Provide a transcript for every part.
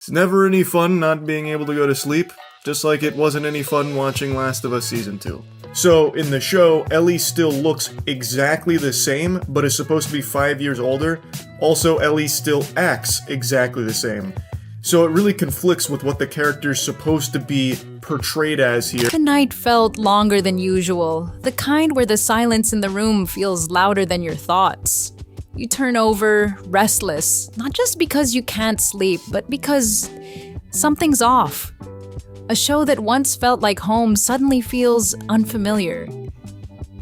It's never any fun not being able to go to sleep, just like it wasn't any fun watching Last of Us Season 2. So, in the show, Ellie still looks exactly the same, but is supposed to be 5 years older. Also, Ellie still acts exactly the same. So it really conflicts with what the character's supposed to be portrayed as here. The night felt longer than usual, the kind where the silence in the room feels louder than your thoughts. You turn over, restless, not just because you can't sleep, but because something's off. A show that once felt like home suddenly feels unfamiliar.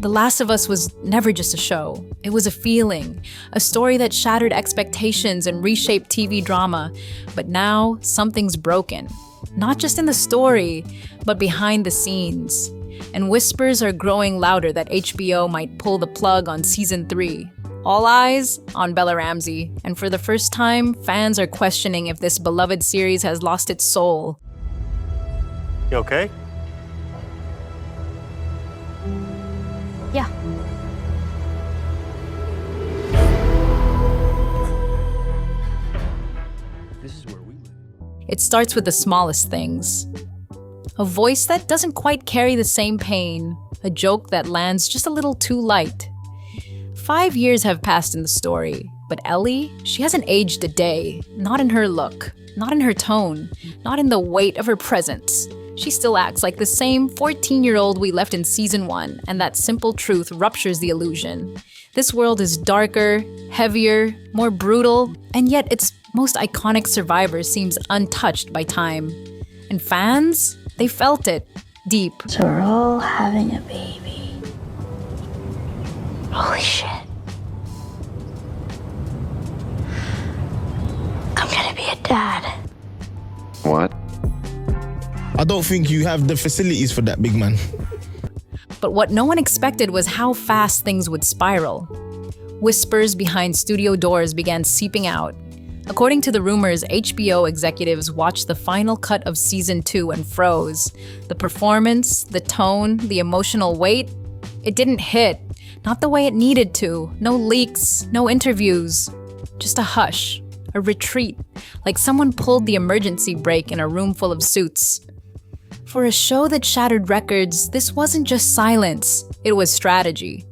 The Last of Us was never just a show. It was a feeling, a story that shattered expectations and reshaped TV drama. But now, something's broken. Not just in the story, but behind the scenes. And whispers are growing louder that HBO might pull the plug on Season 3. All eyes on Bella Ramsey, and for the first time, fans are questioning if this beloved series has lost its soul. You okay? Yeah. This is where we live. It starts with the smallest things. A voice that doesn't quite carry the same pain, a joke that lands just a little too light. 5 years have passed in the story, but Ellie, she hasn't aged a day. Not in her look, not in her tone, not in the weight of her presence. She still acts like the same 14-year-old we left in Season 1, and that simple truth ruptures the illusion. This world is darker, heavier, more brutal, and yet its most iconic survivor seems untouched by time. And fans, they felt it, deep. So we're all having a baby. Holy shit. I'm gonna be a dad. What? I don't think you have the facilities for that, big man. But what no one expected was how fast things would spiral. Whispers behind studio doors began seeping out. According to the rumors, HBO executives watched the final cut of Season 2 and froze. The performance, the tone, the emotional weight, it didn't hit. Not the way it needed to. No leaks, no interviews. Just a hush, a retreat, like someone pulled the emergency brake in a room full of suits. For a show that shattered records, this wasn't just silence, it was strategy.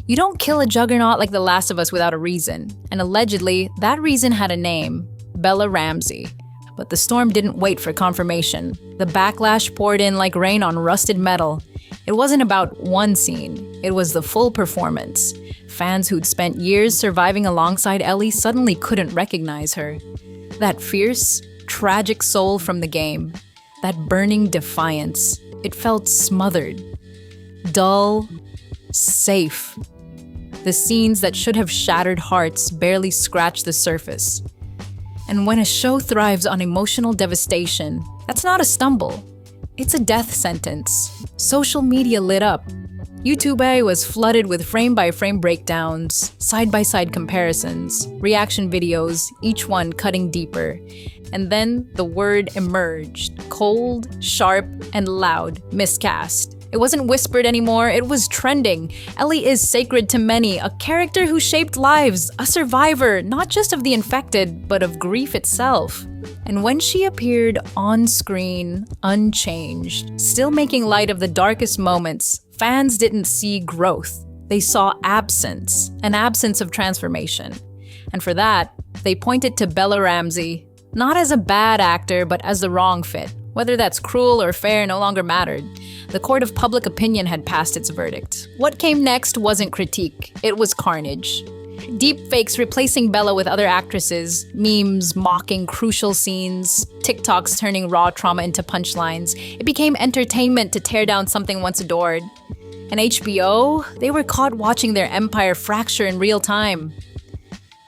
You don't kill a juggernaut like The Last of Us without a reason, and allegedly, that reason had a name, Bella Ramsey. But the storm didn't wait for confirmation. The backlash poured in like rain on rusted metal. It wasn't about one scene, it was the full performance. Fans who'd spent years surviving alongside Ellie suddenly couldn't recognize her. That fierce, tragic soul from the game. That burning defiance. It felt smothered. Dull. Safe. The scenes that should have shattered hearts barely scratched the surface. And when a show thrives on emotional devastation, that's not a stumble. It's a death sentence. Social media lit up. YouTube was flooded with frame-by-frame breakdowns, side-by-side comparisons, reaction videos, each one cutting deeper. And then the word emerged, cold, sharp, and loud, miscast. It wasn't whispered anymore, it was trending. Ellie is sacred to many, a character who shaped lives, a survivor, not just of the infected, but of grief itself. And when she appeared on screen, unchanged, still making light of the darkest moments, fans didn't see growth. They saw absence, an absence of transformation. And for that, they pointed to Bella Ramsey, not as a bad actor, but as the wrong fit. Whether that's cruel or fair no longer mattered. The court of public opinion had passed its verdict. What came next wasn't critique, it was carnage. Deepfakes replacing Bella with other actresses, memes mocking crucial scenes, TikToks turning raw trauma into punchlines. It became entertainment to tear down something once adored. And HBO, they were caught watching their empire fracture in real time.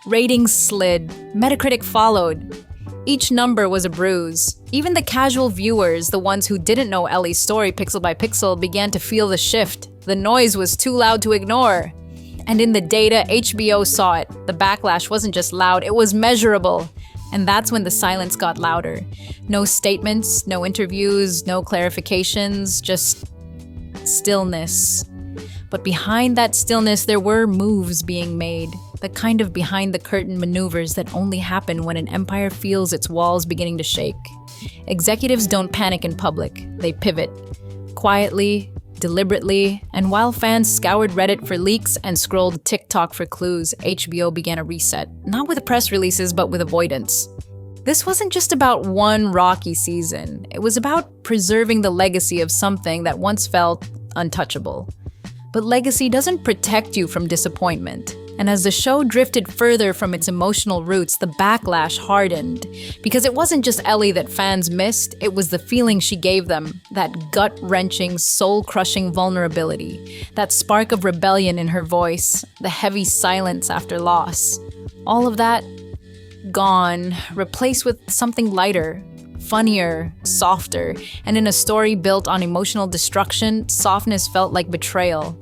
Ratings slid, Metacritic followed. Each number was a bruise. Even the casual viewers, the ones who didn't know Ellie's story pixel by pixel, began to feel the shift. The noise was too loud to ignore. And in the data, HBO saw it. The backlash wasn't just loud, it was measurable. And that's when the silence got louder. No statements, no interviews, no clarifications, just stillness. But behind that stillness, there were moves being made. the kind of behind-the-curtain maneuvers that only happen when an empire feels its walls beginning to shake. Executives don't panic in public, they pivot. Quietly, deliberately, and while fans scoured Reddit for leaks and scrolled TikTok for clues, HBO began a reset, not with press releases but with avoidance. This wasn't just about one rocky season, it was about preserving the legacy of something that once felt untouchable. But legacy doesn't protect you from disappointment. And as the show drifted further from its emotional roots, the backlash hardened. Because it wasn't just Ellie that fans missed, it was the feeling she gave them, that gut-wrenching, soul-crushing vulnerability, that spark of rebellion in her voice, the heavy silence after loss. All of that, gone, replaced with something lighter, funnier, softer, and in a story built on emotional destruction, softness felt like betrayal.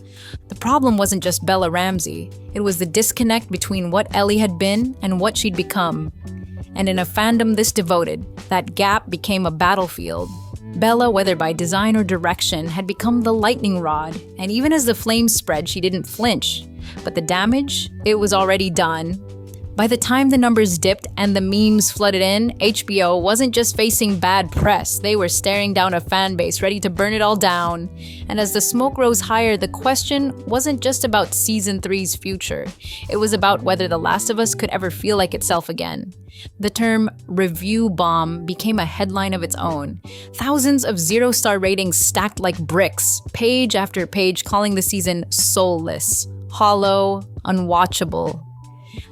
The problem wasn't just Bella Ramsey, it was the disconnect between what Ellie had been and what she'd become. And in a fandom this devoted, that gap became a battlefield. Bella, whether by design or direction, had become the lightning rod, and even as the flames spread, she didn't flinch. But the damage, it was already done. By the time the numbers dipped and the memes flooded in, HBO wasn't just facing bad press, they were staring down a fan base ready to burn it all down. And as the smoke rose higher, the question wasn't just about Season 3's future. It was about whether The Last of Us could ever feel like itself again. The term review bomb became a headline of its own. Thousands of zero-star ratings stacked like bricks, page after page calling the season soulless, hollow, unwatchable.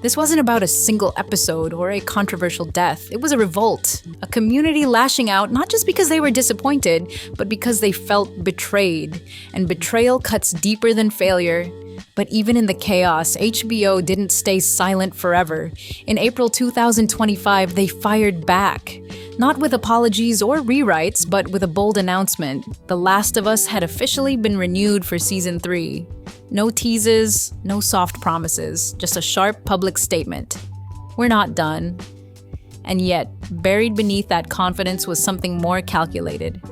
This wasn't about a single episode or a controversial death. It was a revolt, a community lashing out not just because they were disappointed, but because they felt betrayed. And betrayal cuts deeper than failure. But even in the chaos, HBO didn't stay silent forever. In April 2025, they fired back. Not with apologies or rewrites, but with a bold announcement. The Last of Us had officially been renewed for Season 3. No teases, no soft promises, just a sharp public statement. We're not done. And yet, buried beneath that confidence was something more calculated.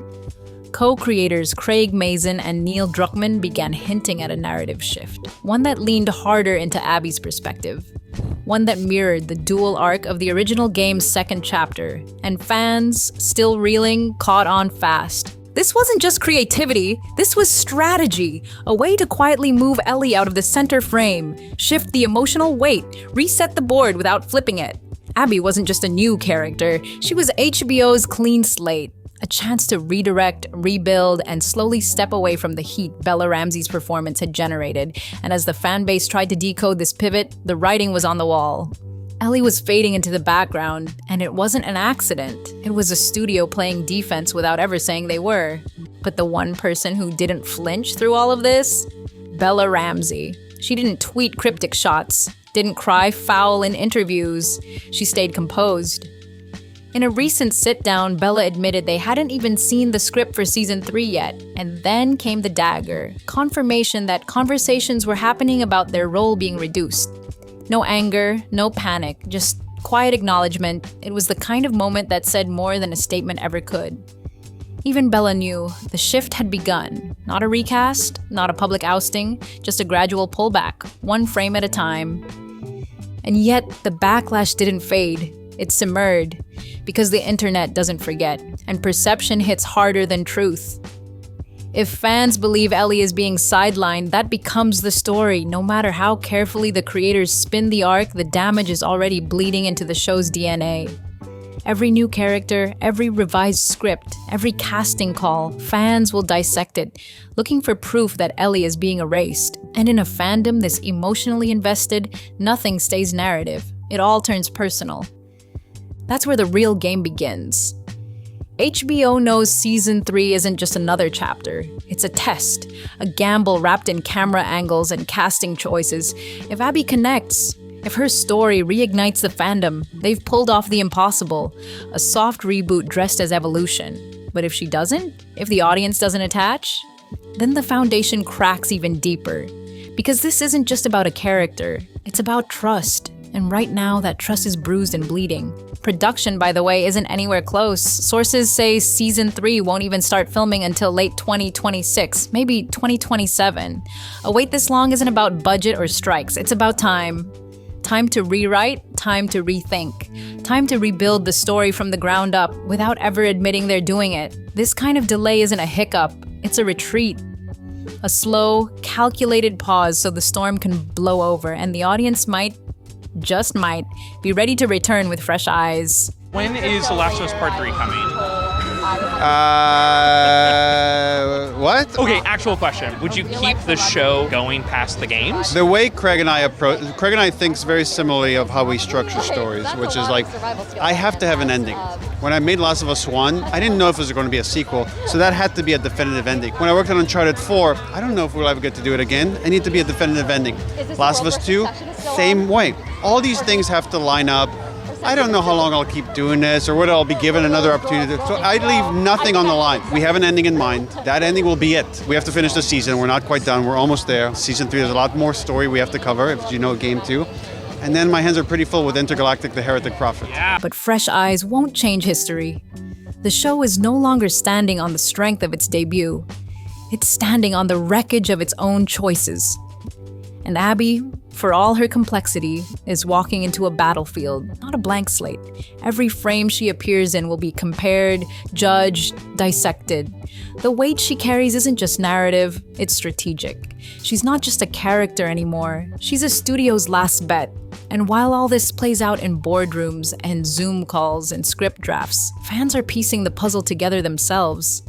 Co-creators Craig Mazin and Neil Druckmann began hinting at a narrative shift, one that leaned harder into Abby's perspective, one that mirrored the dual arc of the original game's second chapter, and fans, still reeling, caught on fast. This wasn't just creativity, this was strategy, a way to quietly move Ellie out of the center frame, shift the emotional weight, reset the board without flipping it. Abby wasn't just a new character, she was HBO's clean slate. A chance to redirect, rebuild, and slowly step away from the heat Bella Ramsey's performance had generated. And as the fan base tried to decode this pivot, the writing was on the wall. Ellie was fading into the background, and it wasn't an accident. It was a studio playing defense without ever saying they were. But the one person who didn't flinch through all of this? Bella Ramsey. She didn't tweet cryptic shots, didn't cry foul in interviews. She stayed composed. In a recent sit-down, Bella admitted they hadn't even seen the script for Season 3 yet, and then came the dagger, confirmation that conversations were happening about their role being reduced. No anger, no panic, just quiet acknowledgement. It was the kind of moment that said more than a statement ever could. Even Bella knew the shift had begun. Not a recast, not a public ousting, just a gradual pullback, one frame at a time. And yet, the backlash didn't fade. It simmered, because the internet doesn't forget, and perception hits harder than truth. If fans believe Ellie is being sidelined, that becomes the story. No matter how carefully the creators spin the arc, the damage is already bleeding into the show's DNA. Every new character, every revised script, every casting call, fans will dissect it, looking for proof that Ellie is being erased. And in a fandom this emotionally invested, nothing stays narrative. It all turns personal. That's where the real game begins. HBO knows Season 3 isn't just another chapter. It's a test, a gamble wrapped in camera angles and casting choices. If Abby connects, if her story reignites the fandom, they've pulled off the impossible, a soft reboot dressed as evolution. But if she doesn't, if the audience doesn't attach, then the foundation cracks even deeper. Because this isn't just about a character, it's about trust. And right now, that trust is bruised and bleeding. Production, by the way, isn't anywhere close. Sources say Season 3 won't even start filming until late 2026, maybe 2027. A wait this long isn't about budget or strikes, it's about time. Time to rewrite, time to rethink, time to rebuild the story from the ground up without ever admitting they're doing it. This kind of delay isn't a hiccup, it's a retreat. A slow, calculated pause so the storm can blow over and the audience might, just might, be ready to return with fresh eyes. When is The Last of Us Part 3 coming? What? Okay, actual question. Would you keep the show going past the games? The way Craig and I thinks very similarly of how we structure stories, which is like, I have to have an ending. When I made Last of Us 1, I didn't know if it was going to be a sequel, so that had to be a definitive ending. When I worked on Uncharted 4, I don't know if we'll ever get to do it again. I need to be a definitive ending. Last of Us 2, same way. All these things have to line up. I don't know how long I'll keep doing this or whether I'll be given another opportunity. So I leave nothing on the line. We have an ending in mind. That ending will be it. We have to finish the season. We're not quite done. We're almost there. Season 3, there's a lot more story we have to cover, if you know Game 2. And then my hands are pretty full with Intergalactic: The Heretic Prophet. But fresh eyes won't change history. The show is no longer standing on the strength of its debut. It's standing on the wreckage of its own choices. And Abby, for all her complexity, is walking into a battlefield, not a blank slate. Every frame she appears in will be compared, judged, dissected. The weight she carries isn't just narrative, it's strategic. She's not just a character anymore, she's a studio's last bet. And while all this plays out in boardrooms and Zoom calls and script drafts, fans are piecing the puzzle together themselves.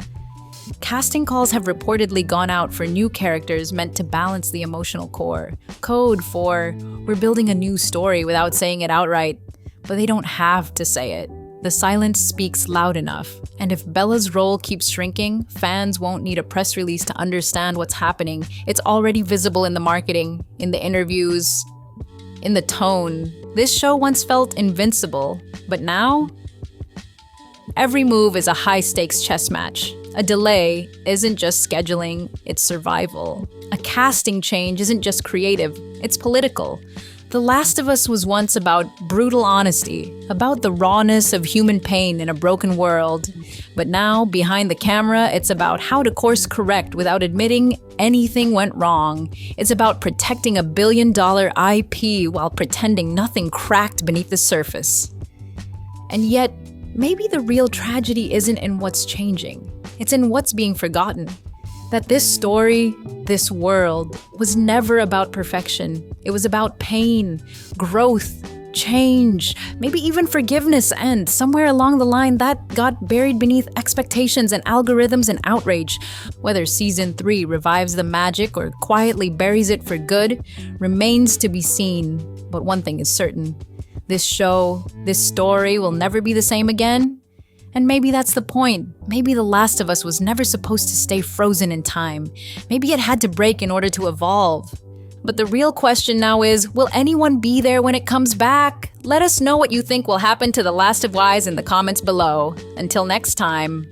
Casting calls have reportedly gone out for new characters meant to balance the emotional core. Code for, we're building a new story without saying it outright. But they don't have to say it. The silence speaks loud enough. And if Bella's role keeps shrinking, fans won't need a press release to understand what's happening. It's already visible in the marketing, in the interviews, in the tone. This show once felt invincible, but now? Every move is a high-stakes chess match. A delay isn't just scheduling, it's survival. A casting change isn't just creative, it's political. The Last of Us was once about brutal honesty, about the rawness of human pain in a broken world. But now, behind the camera, it's about how to course correct without admitting anything went wrong. It's about protecting a billion-dollar IP while pretending nothing cracked beneath the surface. And yet, maybe the real tragedy isn't in what's changing. It's in what's being forgotten. That this story, this world, was never about perfection. It was about pain, growth, change, maybe even forgiveness, and somewhere along the line that got buried beneath expectations and algorithms and outrage. Whether season 3 revives the magic or quietly buries it for good remains to be seen. But one thing is certain. This show, this story will never be the same again. And maybe that's the point. Maybe The Last of Us was never supposed to stay frozen in time. Maybe it had to break in order to evolve. But the real question now is, will anyone be there when it comes back? Let us know what you think will happen to The Last of Us in the comments below. Until next time.